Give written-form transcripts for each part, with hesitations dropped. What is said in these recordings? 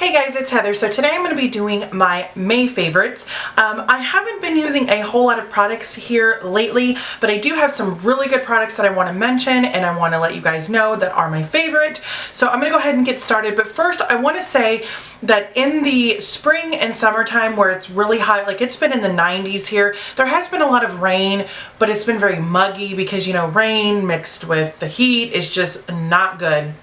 Hey guys, it's Heather. So today I'm going to be doing my May favorites. I haven't been using a whole lot of products here lately, but I do have some really good products that I want to mention and I want to let you guys know that are my favorite. So I'm going to go ahead and get started. But first I want to say that in the spring and summertime where it's really hot, like it's been in the 90s here, there has been a lot of rain, but it's been very muggy because, you know, rain mixed with the heat is just not good.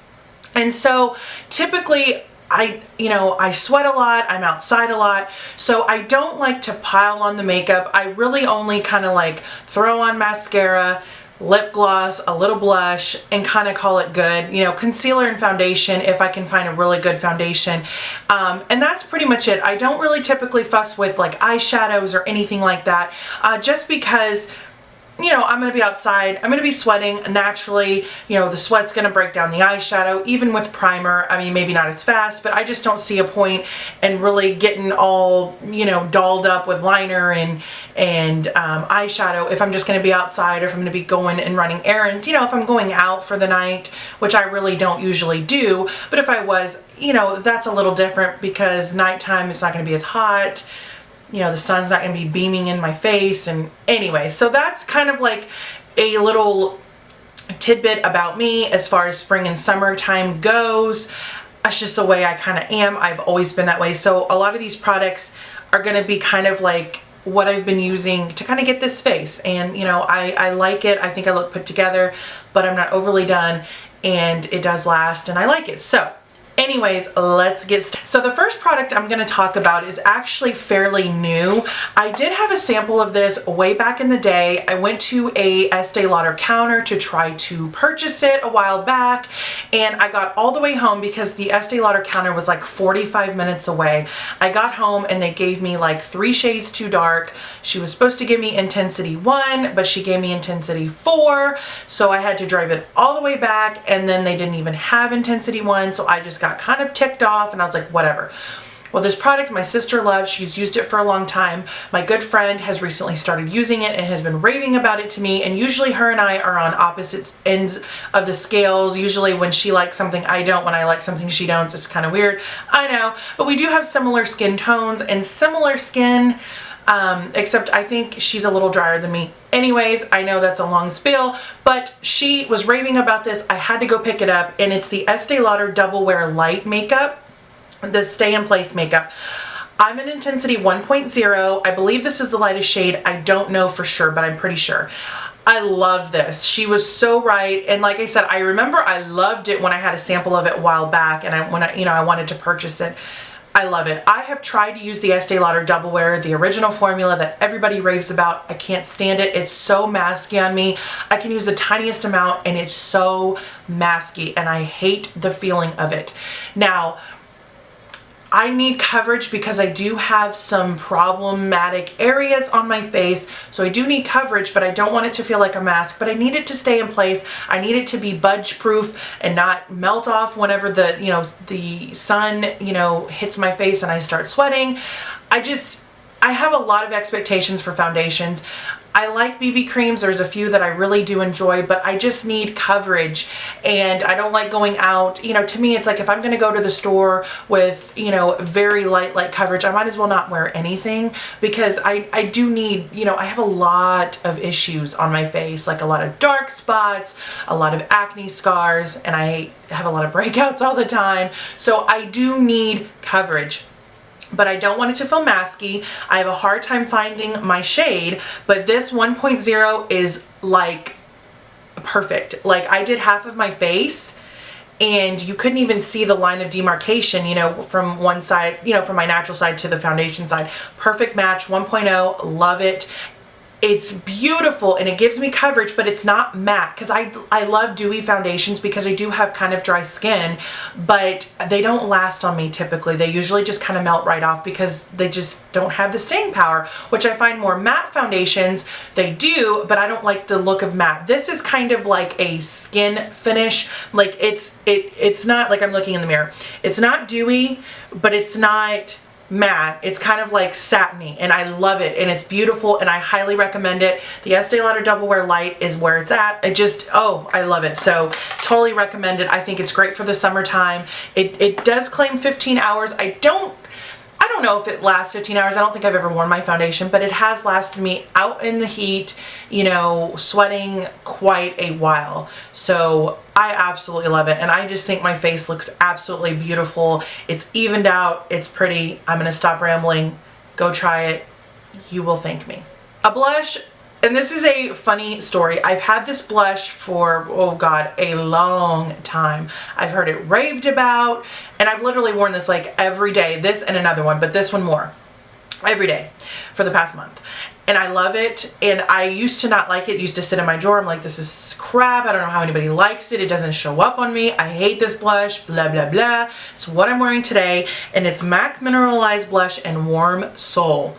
And so typically I sweat a lot, I'm outside a lot, so I don't like to pile on the makeup. I really only kind of like throw on mascara, lip gloss, a little blush, and kind of call it good. You know, concealer and foundation if I can find a really good foundation. And that's pretty much it. I don't really typically fuss with like eyeshadows or anything like that, just because, you know, I'm going to be outside, I'm going to be sweating naturally, you know, the sweat's going to break down the eyeshadow, even with primer. I mean, maybe not as fast, but I just don't see a point in really getting all, you know, dolled up with liner and eyeshadow if I'm just going to be outside or if I'm going to be going and running errands. You know, if I'm going out for the night, which I really don't usually do, but if I was, you know, that's a little different because nighttime it's not going to be as hot. You know, the sun's not going to be beaming in my face. And anyway, so that's kind of like a little tidbit about me as far as spring and summertime goes. That's just the way I kind of am. I've always been that way. So a lot of these products are going to be kind of like what I've been using to kind of get this face. And, you know, I like it. I think I look put together, but I'm not overly done and it does last and I like it. So anyways, let's get started. So the first product I'm going to talk about is actually fairly new. I did have a sample of this way back in the day. I went to a Estee Lauder counter to try to purchase it a while back, and I got all the way home because the Estee Lauder counter was like 45 minutes away. I got home and they gave me like 3 shades too dark. She was supposed to give me Intensity 1, but she gave me Intensity 4, so I had to drive it all the way back, and then they didn't even have Intensity 1, so I just got kind of ticked off and I was like, whatever. Well, this product my sister loves. She's used it for a long time. My good friend has recently started using it and has been raving about it to me, and usually her and I are on opposite ends of the scales. Usually when she likes something I don't, when I like something she don't. It's kind of weird, I know, but we do have similar skin tones and similar skin, except I think she's a little drier than me. Anyways, I know that's a long spiel, but she was raving about this. I had to go pick it up, and it's the Estee Lauder Double Wear Light Makeup, the Stay in Place makeup. I'm in Intensity 1.0. I believe this is the lightest shade. I don't know for sure, but I'm pretty sure. I love this. She was so right, and like I said, I remember I loved it when I had a sample of it a while back, and I wanted to purchase it. I love it. I have tried to use the Estee Lauder Double Wear, the original formula that everybody raves about. I can't stand it. It's so masky on me. I can use the tiniest amount and it's so masky, and I hate the feeling of it. Now, I need coverage because I do have some problematic areas on my face, so I do need coverage, but I don't want it to feel like a mask, but I need it to stay in place. I need it to be budge proof and not melt off whenever the, you know, the sun, you know, hits my face and I start sweating. I have a lot of expectations for foundations. I like BB creams. There's a few that I really do enjoy, but I just need coverage, and I don't like going out. You know, to me, it's like if I'm going to go to the store with, you know, very light coverage, I might as well not wear anything, because I do need, you know, I have a lot of issues on my face, like a lot of dark spots, a lot of acne scars, and I have a lot of breakouts all the time. So I do need coverage, but I don't want it to feel masky. I have a hard time finding my shade, but this 1.0 is like perfect. Like, I did half of my face and you couldn't even see the line of demarcation, you know, from one side, you know, from my natural side to the foundation side. Perfect match, 1.0, love it. It's beautiful and it gives me coverage, but it's not matte, because I love dewy foundations because I do have kind of dry skin, but they don't last on me typically. They usually just kind of melt right off because they just don't have the staying power, which I find more matte foundations, they do, but I don't like the look of matte. This is kind of like a skin finish. Like it's not like I'm looking in the mirror. It's not dewy, but it's not matte. It's kind of like satiny, and I love it, and it's beautiful, and I highly recommend it. The Estee Lauder Double Wear Light is where it's at. It just, oh, I love it. So totally recommend it. I think it's great for the summertime. It does claim 15 hours. I don't know if it lasts 15 hours. I don't think I've ever worn my foundation, but it has lasted me out in the heat, you know, sweating quite a while. So I absolutely love it. And I just think my face looks absolutely beautiful. It's evened out. It's pretty. I'm going to stop rambling. Go try it. You will thank me. A blush. And this is a funny story. I've had this blush for, oh God, a long time. I've heard it raved about, and I've literally worn this like every day. This and another one, but this one more. Every day for the past month. And I love it, and I used to not like it. It used to sit in my drawer. I'm like, this is crap. I don't know how anybody likes it. It doesn't show up on me. I hate this blush, blah, blah, blah. It's what I'm wearing today, and it's MAC Mineralized Blush in Warm Soul.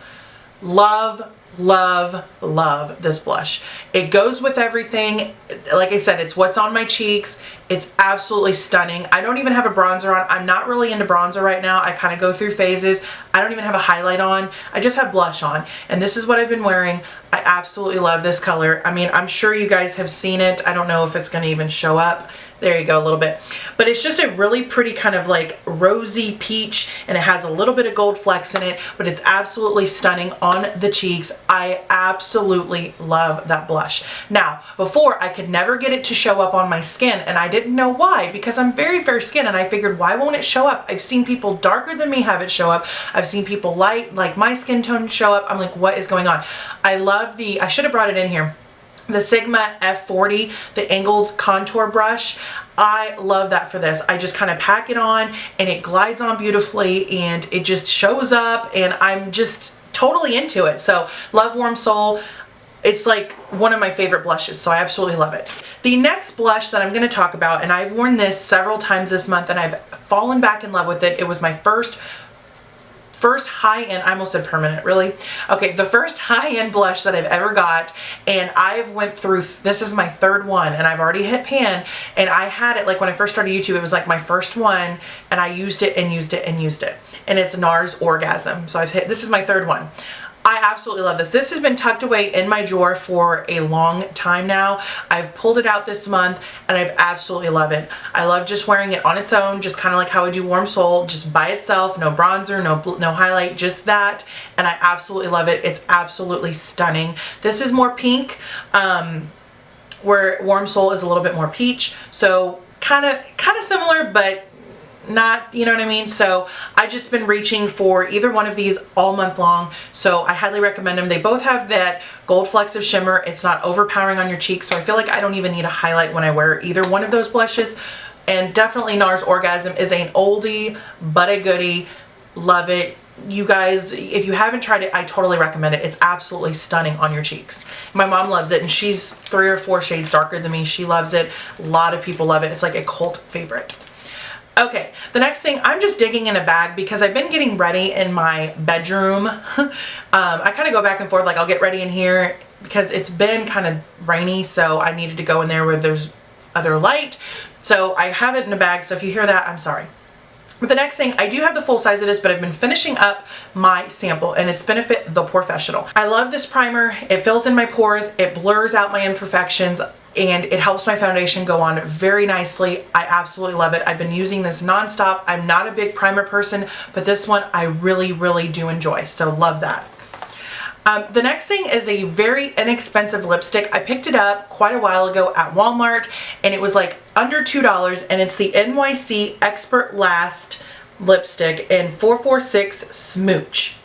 Love, love, love this blush. It goes with everything. Like I said, it's what's on my cheeks. It's absolutely stunning. I don't even have a bronzer on. I'm not really into bronzer right now. I kind of go through phases. I don't even have a highlight on. I just have blush on, and this is what I've been wearing. I absolutely love this color. I mean, I'm sure you guys have seen it. I don't know if it's going to even show up. There you go, a little bit. But it's just a really pretty kind of like rosy peach, and it has a little bit of gold flecks in it, but it's absolutely stunning on the cheeks. I absolutely love that blush. Now, before, I could never get it to show up on my skin, and I didn't know why, because I'm very fair skin, and I figured, why won't it show up? I've seen people darker than me have it show up. I've seen people light, like my skin tone, show up. I'm like, what is going on? I love I should have brought it in here. The Sigma F40, the angled contour brush. I love that for this. I just kind of pack it on, and it glides on beautifully, and it just shows up, and I'm just totally into it. So love Warm Soul. It's like one of my favorite blushes, so I absolutely love it. The next blush that I'm going to talk about, and I've worn this several times this month, and I've fallen back in love with it. It was my first high-end, I almost said permanent, really? Okay, the first high-end blush that I've ever got, and I've went through, this is my third one, and I've already hit pan, and I had it, like when I first started YouTube, it was like my first one, and I used it and used it and used it, and it's NARS Orgasm. So this is my third one. I absolutely love this. This has been tucked away in my drawer for a long time now. I've pulled it out this month, and I absolutely love it. I love just wearing it on its own, just kind of like how I do Warm Soul, just by itself, no bronzer, no highlight, just that, and I absolutely love it. It's absolutely stunning. This is more pink, where Warm Soul is a little bit more peach, so kind of similar, but not, you know what I mean? So I've just been reaching for either one of these all month long, so I highly recommend them. They both have that gold flecks of shimmer. It's not overpowering on your cheeks, so I feel like I don't even need a highlight when I wear either one of those blushes. And definitely NARS Orgasm is an oldie but a goodie. Love it. You guys, if you haven't tried it, I totally recommend it. It's absolutely stunning on your cheeks. My mom loves it, and she's 3 or 4 shades darker than me. She loves it. A lot of people love it. It's like a cult favorite. Okay, the next thing, I'm just digging in a bag because I've been getting ready in my bedroom. I kind of go back and forth, like I'll get ready in here because it's been kind of rainy, so I needed to go in there where there's other light. So I have it in a bag, so if you hear that, I'm sorry. But the next thing, I do have the full size of this, but I've been finishing up my sample, and it's Benefit The Professional. I love this primer. It fills in my pores, it blurs out my imperfections, and it helps my foundation go on very nicely. I absolutely love it. I've been using this nonstop. I'm not a big primer person, but this one I really, really do enjoy, so love that. The next thing is a very inexpensive lipstick. I picked it up quite a while ago at Walmart, and it was like under $2, and it's the NYC Expert Last lipstick in 446 Smooch.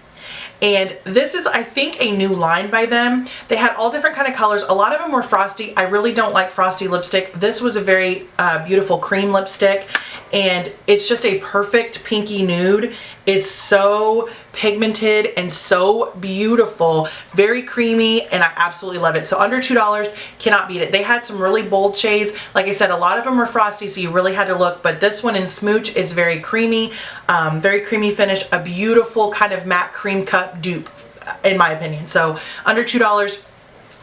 And this is, I think, a new line by them. They had all different kind of colors. A lot of them were frosty. I really don't like frosty lipstick. This was a very beautiful cream lipstick, and it's just a perfect pinky nude. It's so pigmented and so beautiful, very creamy, and I absolutely love it. So under $2, cannot beat it. They had some really bold shades. Like I said, a lot of them were frosty, so you really had to look, but this one in Smooch is very creamy finish, a beautiful kind of matte cream cup dupe, in my opinion. So under $2,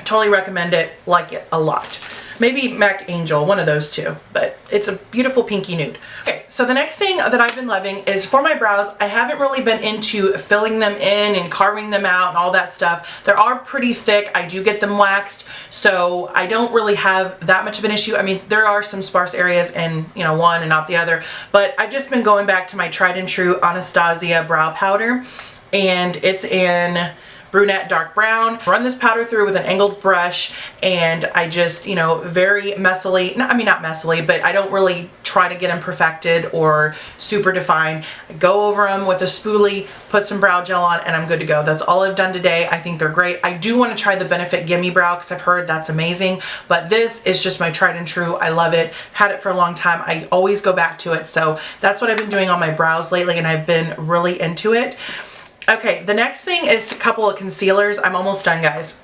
totally recommend it, like it a lot. Maybe Mac Angel, one of those two, but it's a beautiful pinky nude. Okay, so the next thing that I've been loving is for my brows. I haven't really been into filling them in and carving them out and all that stuff. They are pretty thick. I do get them waxed, so I don't really have that much of an issue. I mean, there are some sparse areas in, you know, one and not the other, but I've just been going back to my tried and true Anastasia brow powder, and it's in brunette dark brown. Run this powder through with an angled brush, and I just, you know, very messily, I mean not messily, but I don't really try to get them perfected or super defined. I go over them with a spoolie, put some brow gel on, and I'm good to go. That's all I've done today. I think they're great. I do want to try the Benefit Gimme Brow because I've heard that's amazing, but this is just my tried and true. I love it. Had it for a long time. I always go back to it, so that's what I've been doing on my brows lately, and I've been really into it. Okay, the next thing is a couple of concealers. I'm almost done, guys.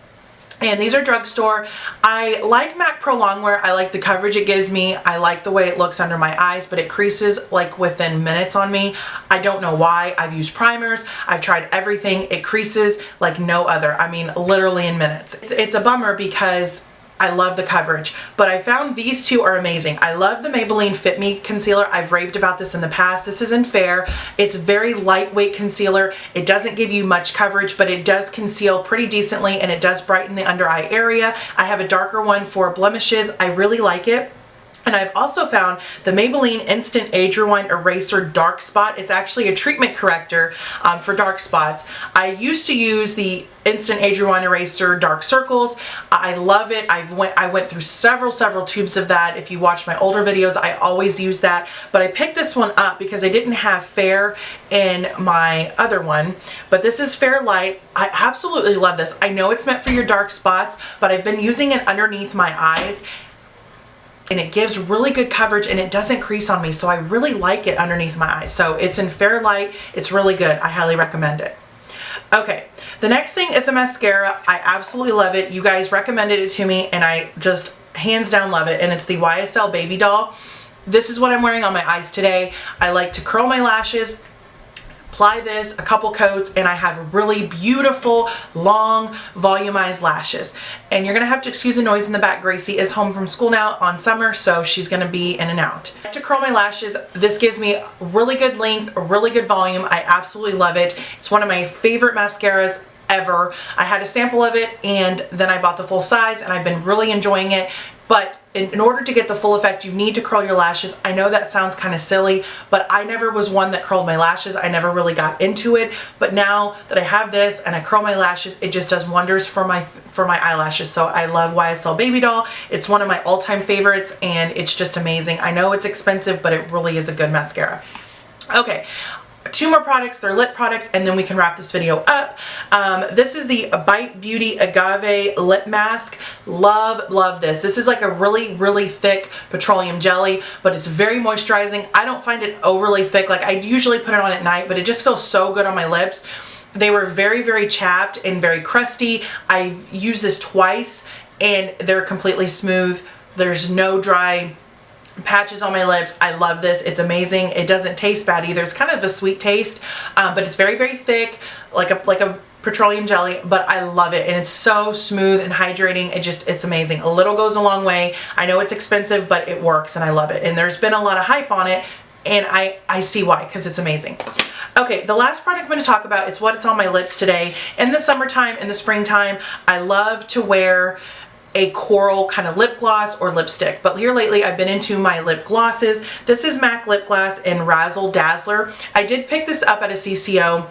And these are drugstore. I like MAC Pro Longwear. I like the coverage it gives me. I like the way it looks under my eyes, but it creases like within minutes on me. I don't know why. I've used primers. I've tried everything. It creases like no other. I mean, literally in minutes. It's a bummer because I love the coverage, but I found these two are amazing. I love the Maybelline Fit Me concealer. I've raved about this in the past. This is in Fair. It's very lightweight concealer. It doesn't give you much coverage, but it does conceal pretty decently, and it does brighten the under eye area. I have a darker one for blemishes. I really like it. And I've also found the Maybelline Instant Age Rewind Eraser Dark Spot. It's actually a treatment corrector for dark spots. I used to use the Instant Age Rewind Eraser Dark Circles. I love it. I went through several tubes of that. If you watch my older videos, I always use that. But I picked this one up because I didn't have Fair in my other one. But this is Fair Light. I absolutely love this. I know it's meant for your dark spots, but I've been using it underneath my eyes, and it gives really good coverage, and it doesn't crease on me, so I really like it underneath my eyes. So it's in Fair Light. It's really good. I highly recommend it. Okay, the next thing is a mascara. I absolutely love it. You guys recommended it to me, and I just hands down love it, and it's the YSL Baby Doll. This is what I'm wearing on my eyes today. I like to curl my lashes, apply this, a couple coats, and I have really beautiful, long, volumized lashes. And you're gonna have to excuse the noise in the back. Gracie is home from school now on summer, so she's gonna be in and out. To curl my lashes, this gives me really good length, a really good volume. I absolutely love it. It's one of my favorite mascaras ever. I had a sample of it, and then I bought the full size, and I've been really enjoying it. But in order to get the full effect, you need to curl your lashes. I know that sounds kind of silly, but I never was one that curled my lashes. I never really got into it. But now that I have this and I curl my lashes, it just does wonders for my eyelashes. So I love YSL Baby Doll. It's one of my all-time favorites, and it's just amazing. I know it's expensive, but it really is a good mascara. Okay. Two more products. They're lip products, and then we can wrap this video up. This is the Bite Beauty Agave Lip Mask. Love this. This is like a really thick petroleum jelly, but it's very moisturizing. I don't find it overly thick. Like, I usually put it on at night, but it just feels so good on my lips. They were very chapped and very crusty. I've used this twice, and they're completely smooth. There's no dry patches on my lips. I love this. It's amazing. It doesn't taste bad either. It's kind of a sweet taste, but it's very thick, like a petroleum jelly, but I love it, and it's so smooth and hydrating. It's amazing. A little goes a long way. I know it's expensive, but it works, and I love it. And there's been a lot of hype on it, and I see why, because it's amazing. Okay, the last product I'm going to talk about, it's what's on my lips today. In the summertime, in the springtime, I love to wear a coral kind of lip gloss or lipstick, but here lately I've been into my lip glosses. This is MAC Lip Gloss in Razzle Dazzler. I did pick this up at a CCO.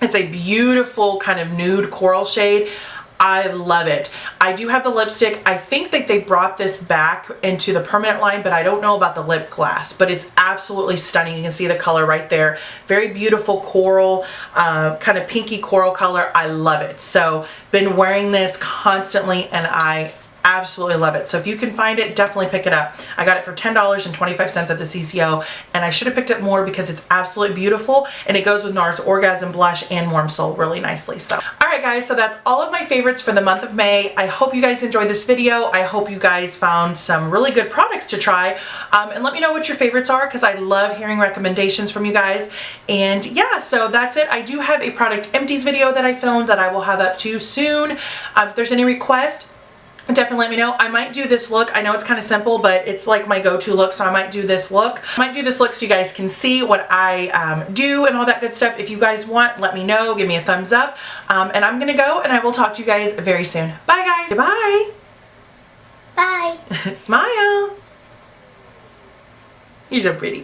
It's a beautiful kind of nude coral shade. I love it. I do have the lipstick. I think that they brought this back into the permanent line, but I don't know about the lip gloss, but it's absolutely stunning. You can see the color right there. Very beautiful coral, kind of pinky coral color. I love it. So been wearing this constantly, and I absolutely love it. So if you can find it, definitely pick it up. I got it for $10.25 at the CCO, and I should have picked up more because it's absolutely beautiful, and it goes with NARS Orgasm Blush and Warm Soul really nicely. So, alright guys, so that's all of my favorites for the month of May. I hope you guys enjoyed this video. I hope you guys found some really good products to try, and let me know what your favorites are, because I love hearing recommendations from you guys. And yeah, so that's it. I do have a product empties video that I filmed that I will have up to soon. If there's any request, definitely let me know. I might do this look. I know it's kind of simple, but it's like my go-to look, so I might do this look. I might do this look so you guys can see what I do and all that good stuff. If you guys want, let me know. Give me a thumbs up. And I'm gonna go, and I will talk to you guys very soon. Bye, guys. Bye. Bye. Smile. You're so pretty.